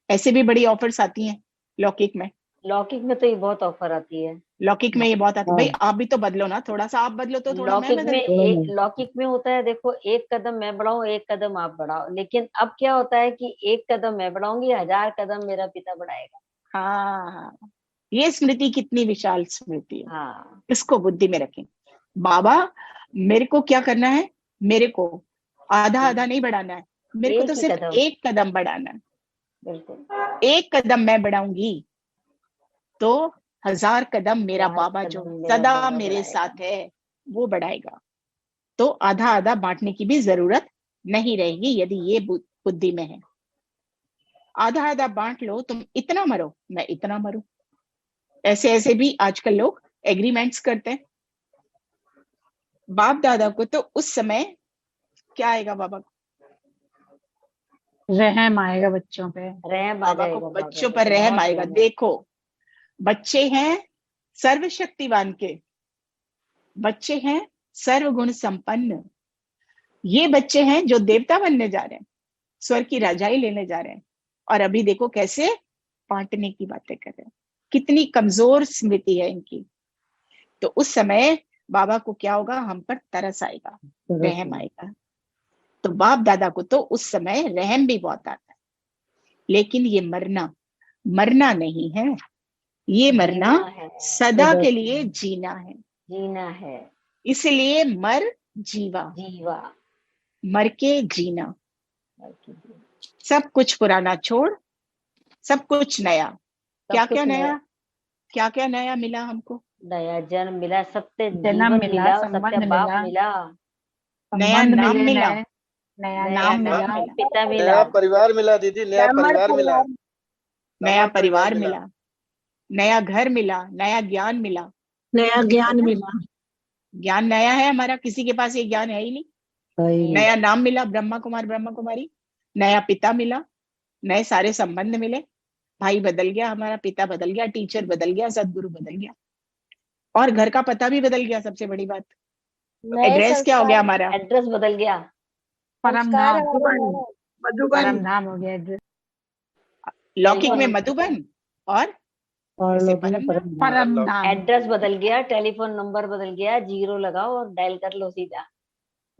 ऐसे भी बड़ी ऑफर्स आती हैं लौकिक में। लौकिक में तो ये बहुत ऑफर आती है। लौकिक में ये बहुत आता है। भाई आप भी तो बदलो ना, थोड़ा सा आप बदलो तो थोड़ा मैं लौकिक में बदलूं। लौकिक में होता है, देखो एक कदम मैं बढ़ाऊं, एक कदम आप बढ़ाओ, लेकिन अब क्या होता है कि एक कदम मैं बढ़ाऊंगी, 1000 कदम मेरा पिता बढ़ाएगा। हाँ, ये स्मृति कितनी विशाल स्मृति है, हाँ, इसको बुद्धि में रखें। बाबा मेरे को क्या करना है, मेरे को आधा आधा नहीं बढ़ाना है, मेरे को एक तो ही सिर्फ कदम। एक कदम बढ़ाना है। बिल्कुल। एक कदम मैं बढ़ाऊंगी तो 1000 कदम मेरा 1000 बाबा जो कदम मेरा सदा बाबा मेरे बढ़ाएगा। साथ है वो बढ़ाएगा। तो आधा आधा बांटने की भी जरूरत नहीं रहेगी यदि ये बुद्धि में है। आधा आधा बांट लो, तुम इतना मरो मैं इतना मरूं, ऐसे ऐसे भी आजकल लोग एग्रीमेंट्स करते हैं। बाप दादा को तो उस समय क्या आएगा, बाबा को रहम आएगा बच्चों पे। रहम आ बाबा को जाएगा बच्चों बाबा पर पे, रहम बहुत आएगा। रहम है। देखो बच्चे हैं सर्वशक्तिवान के, बच्चे हैं सर्वगुण संपन्न, ये बच्चे हैं जो देवता बनने जा रहे हैं, स्वर्ग की राजाई लेने जा रहे हैं, और अभी देखो कैसे बांटने की बातें कर रहे हैं। कितनी कमजोर स्मृति है इनकी। तो उस समय बाबा को क्या होगा, हम पर तरस आएगा, रहम आएगा। तो बाप दादा को तो उस समय रहम भी बहुत आता है। लेकिन ये मरना मरना नहीं है, ये मरना जीना है, सदा के लिए जीना है। जीना है। इसलिए मर जीवा, जीवा। मर के जीना। सब कुछ पुराना छोड़, सब कुछ नया। क्या सब कुछ क्या नया, क्या क्या नया मिला हमको? नया जन्म मिला, सत्य जन्म जीवन मिला, मिला, संबंध सत्य बाप मिला, मिला, नया संबंध नाम मिले, मिला, नया नया नाम नाम मिला, मिला, पिता मिला, नया परिवार मिला दीदी, नया ब्राह्मण परिवार मिला, नया ब्राह्मण परिवार मिला, नया घर मिला, नया ज्ञान मिला। नया ज्ञान मिला। ज्ञान नया है हमारा, किसी के पास ये ज्ञान है ही नहीं। नया नाम मिला, ब्रह्मा कुमार ब्रह्मा कुमारी। नया पिता मिला, नए सारे संबंध मिले। भाई बदल गया हमारा, पिता बदल गया, टीचर बदल गया, सदगुरु बदल गया, और घर का पता भी बदल गया। सबसे बड़ी बात, नए एड्रेस क्या हो गया हमारा? एड्रेस बदल गया। परम संस्कार धाम, हमारे नए। मधुबन परम धाम हो गया एड्रेस। लौकिक में टेलीफोन मधुबन और और जैसे लोग परम धाम। परम धाम। एड्रेस बदल गया, टेलीफोन नंबर बदल गया, 0 लगाओ और डायल कर लो सीधा।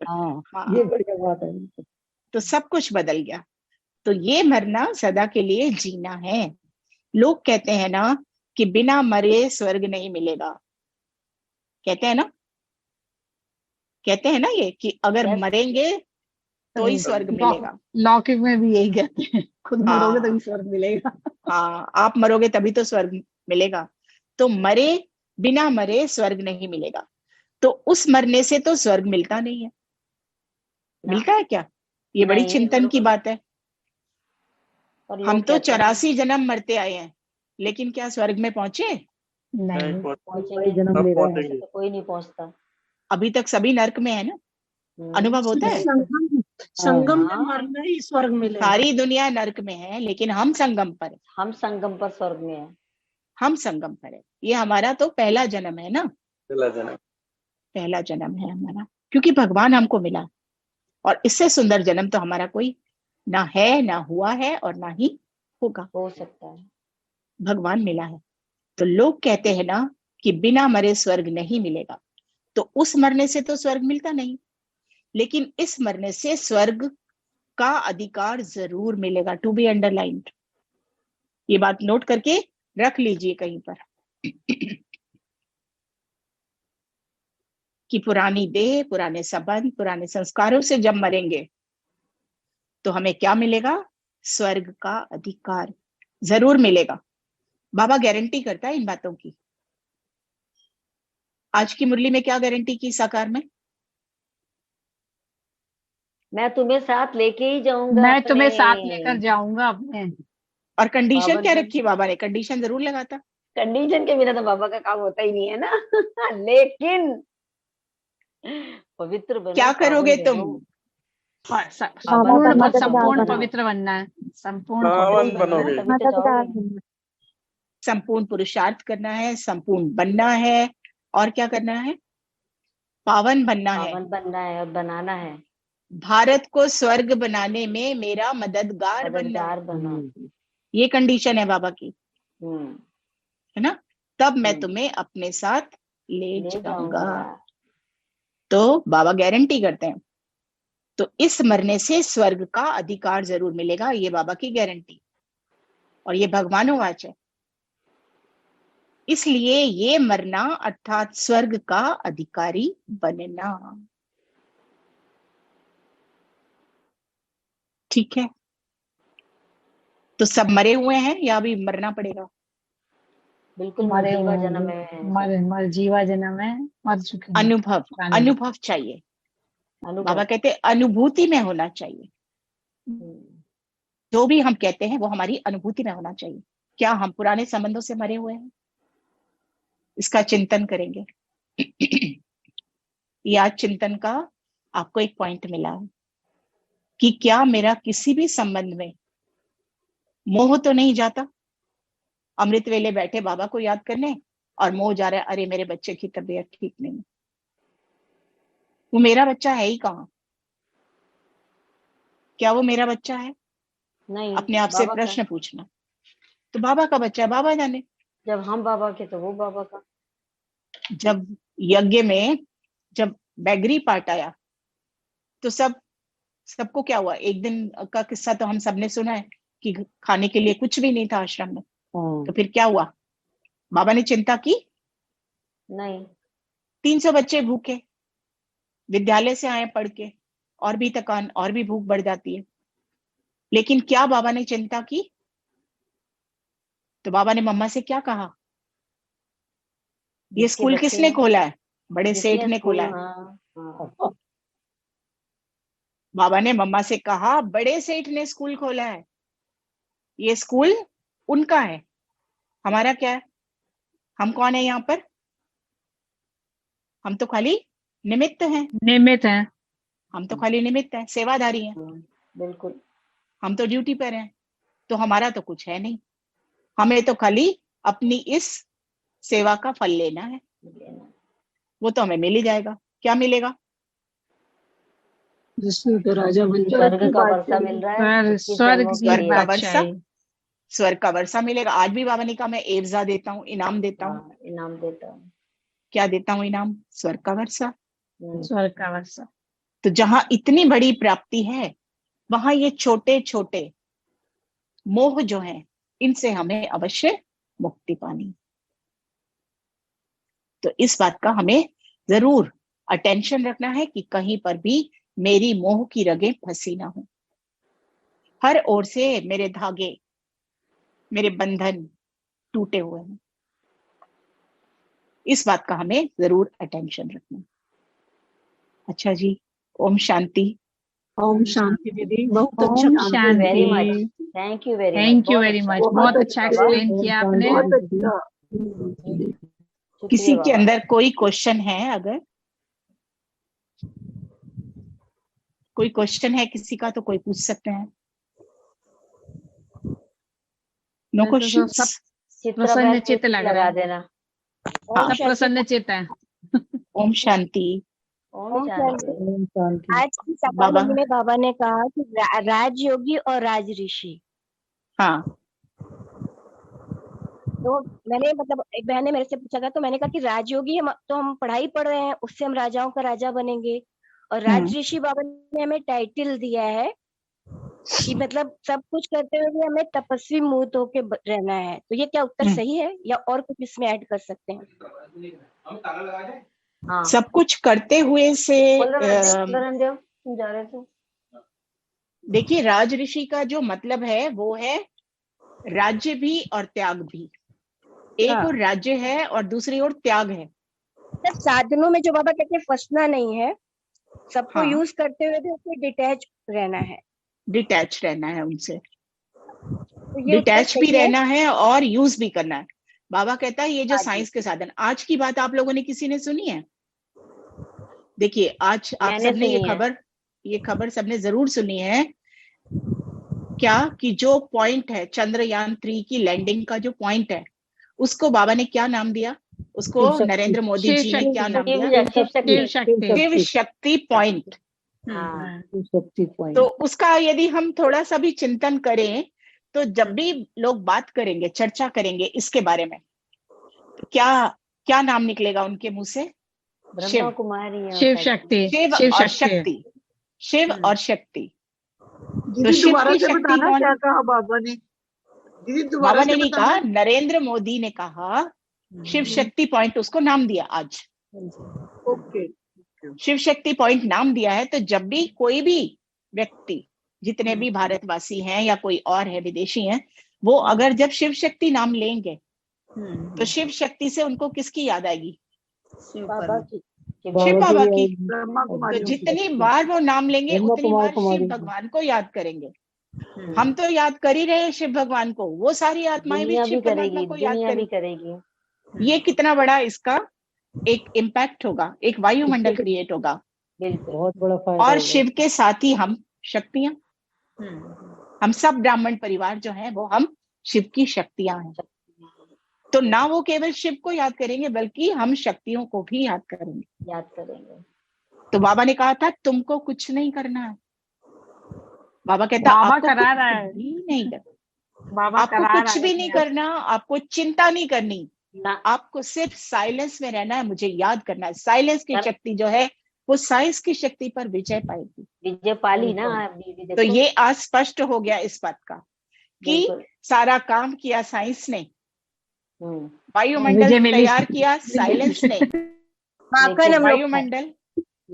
हाँ, हाँ, ये बढ़िया बात है। तो सब कुछ बदल गया। तो ये मरना सदा के लिए जीना है। लोग कहते हैं ना कि बिना मरे स्वर्ग नहीं मिलेगा, कहते हैं ना, कहते हैं ना ये कि अगर Yes. मरेंगे तो ही स्वर्ग मिलेगा। लौकिक में भी यही कहते हैं, खुद मरोगे हाँ तभी स्वर्ग मिलेगा। हाँ, आप मरोगे तभी तो स्वर्ग मिलेगा। तो मरे बिना मरे स्वर्ग नहीं मिलेगा। तो उस मरने से तो स्वर्ग मिलता नहीं है। ना। मिलता है क्या? ये बड़ी नहीं, चिंतन की बात है। और हम लोग तो कहते हैं 84 जन्म मरते आए हैं, लेकिन क्या स्वर्ग में पहुंचे? नहीं, पहुंचेंगे, जन्म ले रहे हैं। तो कोई नहीं पहुंचता। अभी तक सभी नर्क में है ना, अनुभव होता है। संगम में हाँ। मरना ही स्वर्ग मिलेगा। सारी दुनिया नर्क में है, लेकिन हम संगम पर है। हम संगम पर स्वर्ग में है। हम संगम पर है। ये हमारा तो पहला जन्म है ना, पहला जन्म। पहला जन्म है हमारा, क्योंकि भगवान हमको मिला। और इससे सुंदर जन्म तो हमारा कोई ना है, ना हुआ है, और ना ही होगा। हो सकता है। भगवान मिला है। तो लोग कहते हैं ना कि बिना मरे स्वर्ग नहीं मिलेगा। तो उस मरने से तो स्वर्ग मिलता नहीं, लेकिन इस मरने से स्वर्ग का अधिकार जरूर मिलेगा। टू बी अंडरलाइंड, ये बात नोट करके रख लीजिए कहीं पर कि पुरानी देह, पुराने संबंध, पुराने संस्कारों से जब मरेंगे तो हमें क्या मिलेगा? स्वर्ग का अधिकार जरूर मिलेगा। बाबा गारंटी करता है इन बातों की। आज की मुरली में क्या गारंटी की साकार में? मैं तुम्हें साथ लेके ही जाऊंगा, मैं तुम्हें साथ लेकर जाऊंगा अपने। और कंडीशन बाबा क्या ने- रखी बाबा ने? कंडीशन जरूर लगाता। कंडीशन के बिना तो बाबा का काम होता ही नहीं है ना लेकिन पवित्र बनो, क्या करोगे पावन तुम? बनो। संपूर्ण पवित्र बनना है, संपूर्ण पावन पवित्र बनना है, बनोगे। तभी तो जाओगे। संपूर्ण पुरुषार्थ करना है, संपूर्ण बनना है, और क्या करना है? पावन बनना है। पावन बनना है और बनाना है। भारत को स्वर्ग बनाने में मेरा मददगार बनना मददगार है। बनो। ये कंडीशन है बाबा की, हम्म। है ना। तब मैं तुम्हें अपने साथ ले ले जाऊंगा। जाऊंगा। तो बाबा गारंटी करते हैं। तो इस मरने से स्वर्ग का अधिकार जरूर मिलेगा, ये बाबा की गारंटी, और ये भगवानोवाच है। इसलिए ये मरना अर्थात स्वर्ग का अधिकारी बनना। ठीक है, तो सब मरे हुए हैं या अभी मरना पड़ेगा? बिल्कुल मरे जीवा हुए जन्म हैं, में मर जीवा जन्म है, मर चुके हैं। अनुभव, पुराने अनुभव चाहिए। अनुभव। बाबा कहते हैं अनुभूति में होना चाहिए। जो भी हम कहते हैं वो हमारी अनुभूति में होना चाहिए। क्या हम पुराने संबंधों से मरे हुए हैं? इसका चिंतन करेंगे। या चिंतन का आपको एक पॉइंट मिला है कि क्या मेरा किसी भी संबंध में मोह तो नहीं जाता? अमृत वेले बैठे बाबा को याद करने और मोह जा रहा है, अरे मेरे बच्चे की तबीयत ठीक नहीं है। वो मेरा बच्चा है ही कहाँ? क्या वो मेरा बच्चा है? नहीं, अपने आप से बाबा प्रश्न का। पूछना। तो बाबा का बच्चा है, बाबा जाने। जब हम बाबा के तो वो बाबा का। जब यज्ञ में जब बैगरी पार्ट आया तो सबको क्या हुआ? एक दिन का किस्सा तो हम सबने सुना है कि खाने के लिए कुछ भी नहीं था आश्रम में। तो फिर क्या हुआ? बाबा ने चिंता की? नहीं। 300 बच्चे भूखे, विद्यालय से आए पढ़ के, और भी थकान और भी भूख बढ़ जाती है। लेकिन क्या बाबा ने चिंता की? तो बाबा ने मम्मा से क्या कहा? ये जिसके स्कूल बच्चे किसने खोला है? बड़े जिसने सेठ ने स्कूल, खोला है। हाँ, हाँ। बाबा ने मम्मा से कहा बड़े सेठ ने स्कूल खोला है, ये स्कूल उनका है, हमारा क्या है? हम कौन है यहाँ पर? हम तो खाली निमित्त हैं। नियमित है। हम तो खाली निमित्त हैं, सेवाधारी हैं। बिल्कुल। हम तो ड्यूटी पर हैं, तो हमारा तो कुछ है नहीं। हमें तो खाली अपनी इस सेवा का फल लेना है। वो तो हमें मिल ही जाएगा। क्या मिलेगा? जिसमें तो राजा बन स्वर्ग जाए। का वर्षा मिल रहा है। इसकी स्वर्ग जन्मों के की लिए। का वर्षा, बादशाही। स्वर्ग का वर्षा मिलेगा। आज भी बाबा ने कहा मैं एवजा देता हूँ, इनाम देता हूँ। हाँ, इनाम देता हूँ। क्या देता हूँ इनाम? स्वर्ग का वर्षा। स्वर्ग का वर्षा। तो जहां इतनी बड़ी प्राप्ति है, वहां ये छोटे छोटे मोह जो हैं, इनसे हमें अवश्य मुक्ति पानी। तो इस बात का हमें जरूर अटेंशन रखना है कि कहीं पर भी मेरी मोह की रगें फंसी ना हो। हर ओर से मेरे धागे, मेरे बंधन टूटे हुए हैं। इस बात का हमें जरूर अटेंशन रखना। अच्छा जी, ओम शांति। ओम शांति दीदी, बहुत अच्छा ओम काम वेरी किया। Much. Shanti. Thank you very much. Thank you very much. बहुत अच्छा एक्सप्लेन ओम किया आपने। बहुत शांति। अच्छा। किसी शुक्रिया के बाबा। अंदर कोई क्वेश्चन है? अगर कोई क्वेश्चन है किसी का तो कोई पूछ सकते हैं। नो वैसे तो क्वेश्चंस? सब चित्रा प्रसन्न बहन चित्त लग रहा लगा है। देना। हाँ। सब प्रसन्न चित्त है। ओम शांति। ओम शांति। ओम शांति। आज की बाबा, सभा में बाबा ने कहा कि राजयोगी और राज ऋषि। हाँ, तो मैंने मतलब एक बहन ने मेरे से पूछा था, तो मैंने कहा कि राजयोगी हम पढ़ाई पढ़ रहे हैं, उससे हम राजाओं का राजा बनेंगे। और राज ऋषि बाबा ने हमें टाइटल दिया है कि मतलब सब कुछ करते हुए भी हमें तपस्वी मूर्त होके रहना है। तो ये क्या उत्तर सही है या और कुछ इसमें ऐड कर सकते हैं? हाँ, सब कुछ करते हुए से देव तुम जा रहे थे। देखिए, राज ऋषि का जो मतलब है वो है राज्य भी और त्याग भी। एक और राज्य है और दूसरी ओर त्याग है। साधनों में जो बाबा कहते हैं फंसना नहीं है, सबको हाँ, यूज करते हुए भी उससे डिटैच रहना है। डिटैच रहना है उनसे, तो ये उत्तर डिटैच भी सही है? रहना है और यूज भी करना है। बाबा कहता है ये जो हाँ जी। साइंस के साधन, आज की बात आप लोगों ने किसी ने सुनी है? देखिए, आज आप मैंने सबने सुनी है। ये खबर सबने जरूर सुनी है क्या, कि जो पॉइंट है चंद्रयान 3 की लैंडिंग का जो पॉइंट है, उसको बाबा ने क्या नाम दिया? उसको शिव शक्ति। नरेंद्र मोदी जी ने क्या नाम दिया? शिव शक्ति। शिव शक्ति पॉइंट। हाँ, शिव शक्ति तो पॉइंट। उसका यदि हम थोड़ा सा भी चिंतन करें, तो जब भी लोग बात करेंगे, चर्चा करेंगे इसके बारे में, तो क्या क्या नाम निकलेगा उनके मुंह से? ब्रह्मा शिव। कुमारी है शिव शायद। शक्ति, शिव शिव और शक्ति है। शक्ति, शिव और शक्ति। तो दीदी शिव दोबारा की से शक्ति बताना कौन? क्या कहा बाबा ने? दीदी दोबारा बाबा से ने नहीं बताना। कहा, नरेंद्र मोदी ने कहा, शिव शक्ति पॉइंट उसको नाम दिया आज। ओके। शिव शक्ति पॉइंट नाम दिया है। तो जब भी कोई भी व्यक्ति, जितने भी भारतवासी हैं या कोई और है विदेशी हैं, वो अगर जब शिव शक्ति नाम लेंगे तो शिव शक्ति से उनको किसकी याद आएगी? बाबा की। शिव बाबा की। ब्रह्मा तो कुमारी जितनी बार वो नाम लेंगे ब्रह्मा उतनी कुमार बार शिव कुमारी। भगवान को याद करेंगे। हम तो याद कर ही रहे हैं शिव भगवान को, वो सारी आत्माएं भी दुनिया शिव भी परमात्मा करेगी, को याद दुनिया भी करेंगी। करेगी। ये कितना बड़ा इसका एक इम्पैक्ट होगा, एक वायुमंडल क्रिएट होगा। बिल्कुल। बहुत बड़ा फायदा और होगा। शिव के साथ ही हम शक्तियां, हम सब ब्राह्मण परिवार जो है वो हम शिव की शक्तियां हैं। तो ना वो केवल शिव को याद करेंगे बल्कि हम शक्तियों को भी याद करेंगे। याद करेंगे। तो बाबा ने कहा था तुमको कुछ नहीं करना है। बाबा कहता बाबा आपको करा कुछ रहा है। भी नहीं करना, बाबा आपको करा रहा कुछ है भी नहीं अपने आप। करना, आपको चिंता नहीं करनी, ना आपको सिर्फ साइलेंस में रहना है, मुझे याद करना है। साइलेंस की कर- शक्ति जो है वो साइंस की शक्ति पर विजय पाएगी। विजय पाली ना दीदी, तो देखो। ये आज स्पष्ट हो गया इस बात का कि बिल्कुल। सारा काम किया साइंस ने, हम्म। वायुमंडल विजय मिली। तैयार किया साइलेंस ने, माखन हम लोग का। वायुमंडल,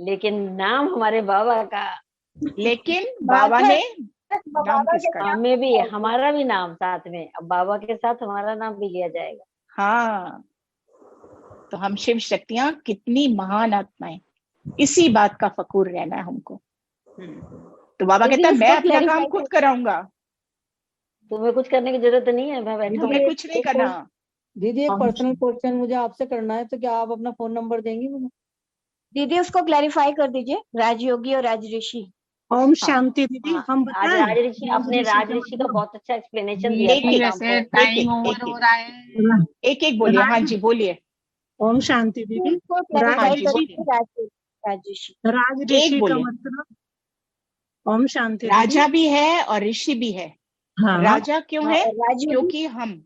लेकिन नाम हमारे बाबा का, लेकिन बाबा ने नाम बाबा के किसका? हमें भी हमारा भी नाम साथ में, अब बाबा के साथ हमारा नाम भी लिया जाएगा। हाँ, तो हम शिव शक्तियां कितनी महान आत्माएं, इसी बात का फखूर रहना है हमको। तो बाबा दीदी, कहता है मैं इसको अपना काम clarify खुद कराऊंगा, तुम्हें कुछ करने की जरूरत नहीं है, मैं बैठा तुम्हें हूँ। कुछ नहीं करना। दीदी एक पर्सनल क्वेश्चन मुझे आपसे करना है, तो क्या आप अपना फोन नंबर देंगी मुझे? दीदी उसको क्लैरिफाई कर दीजिए, राजयोगी और राजऋषि। ओम शांति दीदी। हाँ, हम आज बताएं राजऋषि, आपने राजऋषि का बहुत अच्छा एक्सप्लेनेशन दिया एक था एक काम वैसे को। टाइम ओवर हो रहा है। एक एक बोलिए। हाँ जी बोलिए। ओम शांति दीदी। इसको हाँ क्लैरिफाई जी कर बोलिए। दीजिए, राजऋषि। राज एक ऋषि का बोलिए। मतलब। ओम शांति दीदी। राजा भी है और ऋषि भी है। हाँ। राजा क्यों है? और राजयोगी क्योंकि हम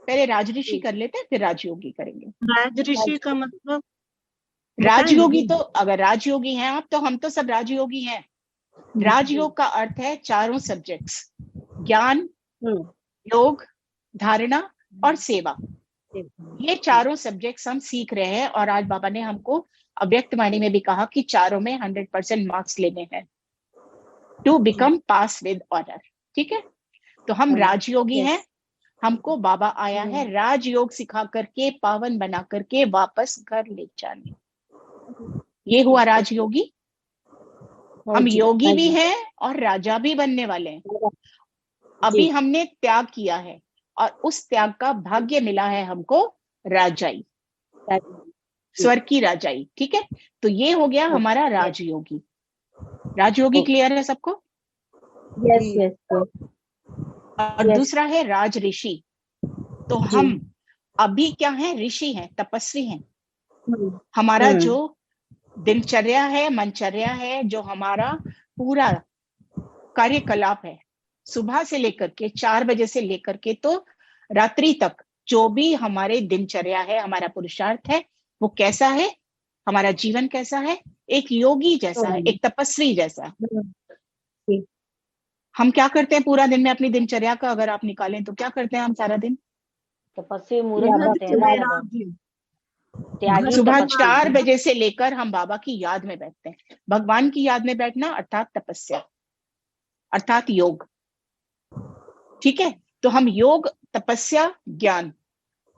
पहले राजऋषि कर लेते हैं फिर राजयोगी करेंगे। राज ऋषि का मतलब राजयोगी बताएं तो दीदी? अगर राजयोगी हैं आप, तो हम तो सब राजयोगी हैं। राजयोग का अर्थ है चारों सब्जेक्ट्स, ज्ञान, योग, धारणा और सेवा। ये चारों सब्जेक्ट्स हम सीख रहे हैं और आज बाबा ने हमको अव्यक्त वाणी में भी कहा कि चारों में 100% मार्क्स लेने हैं to become pass with honour. ठीक है, तो हम राजयोगी हैं। हमको बाबा आया है राजयोग सिखा करके, पावन बना करके वापस घर ले जाने। ये हुआ राजयोगी। हम योगी भी हैं और राजा भी बनने वाले हैं। अभी हमने त्याग किया है और उस त्याग का भाग्य मिला है हमको राजाई, स्वर्ग की राजाई। ठीक है, तो ये हो गया हमारा राजयोगी। राजयोगी क्लियर है सबको? Yes yes. और दूसरा है राज ऋषि। तो हम अभी क्या है? ऋषि हैं, तपस्वी हैं। हमारा जो दिनचर्या है, मनचर्या है, जो हमारा पूरा कार्यकलाप है, सुबह से लेकर के 4 बजे से लेकर के तो रात्रि तक, जो भी हमारे दिनचर्या है, हमारा पुरुषार्थ है, वो कैसा है? हमारा जीवन कैसा है? एक योगी जैसा है, एक तपस्वी जैसा। हम क्या करते हैं पूरा दिन में अपनी दिनचर्या का अगर आप निकालें तो क्या करते हैं हम सारा दिन? तपस्वी मुहूर्त करते हैं ना ज्यादा। त्यागी सुबह तपस्वी। 4 बजे से लेकर हम बाबा की याद में बैठते हैं। भगवान की याद में बैठना अर्थात तपस्या, अर्थात योग। ठीक है, तो हम योग, तपस्या, ज्ञान,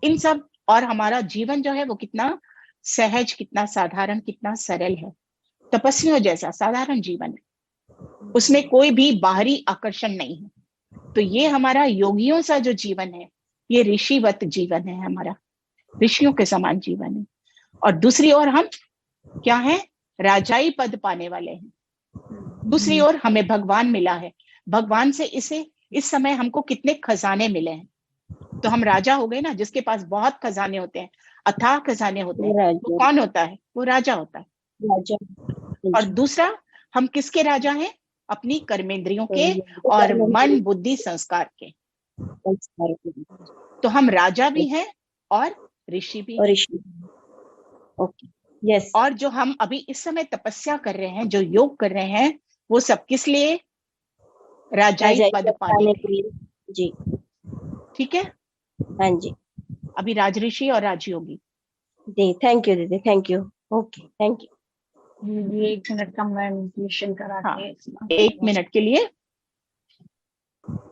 इन सब, और हमारा जीवन जो है वो कितना सहज, कितना साधारण, कितना सरल है। तपस्वियों जैसा साधारण जीवन है, उसमें कोई भी बाहरी आकर्षण नहीं है। तो ये हमारा योगियों सा जो जीवन है, ये ऋषिवत जीवन है, हमारा ऋषियों के समान जीवन है। और दूसरी ओर हम क्या है? राजाई पद पाने वाले हैं। दूसरी ओर हमें भगवान मिला है। भगवान से इस समय हमको कितने खजाने मिले हैं। तो हम राजा हो गए ना, जिसके पास बहुत खजाने होते हैं, अथाह खजाने होते हैं, वो कौन होता है? वो राजा होता है। और दूसरा, हम किसके राजा हैं? अपनी कर्मेंद्रियों के और मन, बुद्धि, संस्कार के। तो हम राजा भी हैं और ऋषि भी और हैं। ऋषि। Okay, yes. और जो हम अभी इस समय तपस्या कर रहे हैं, जो योग कर रहे हैं, वो सब किस लिए? राजाई राजाई पद पद पाने पाने के के लिए। जी, ठीक है। हाँ जी। अभी राजऋषि और राजयोगी। जी, थैंक यू दीदी, thank you. Okay, thank you. दीदी 1 मिनट का मेडिटेशन करा हाँ, के 1 मिनट के लिए,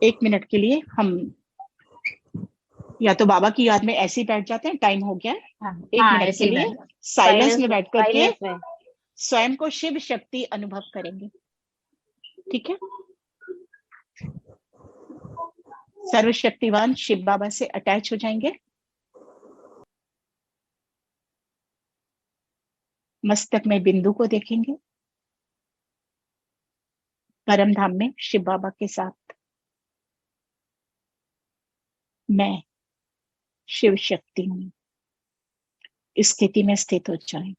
1 मिनट के लिए हम या तो बाबा की याद में ऐसे ही बैठ जाते हैं, टाइम हो गया है। हाँ, 1 हाँ, मिनट ऐसे के ही लिए बैठ साइलेंस में बैठ करके साइलेंस में। स्वयं को शिव शक्ति अनुभव करेंगे। ठीक है। सर्वशक्तिवान शिव बाबा से अटैच हो जाएंगे। मस्तक में बिंदु को देखेंगे, परम धाम में शिव बाबा के साथ मैं शिव शक्ति हूं, इस स्थिति में स्थित हो जाएं।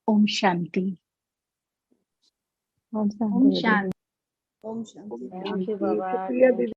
ओम शांति। ओम शांति। थैंक यू बाबा। शुक्रिया दीदी।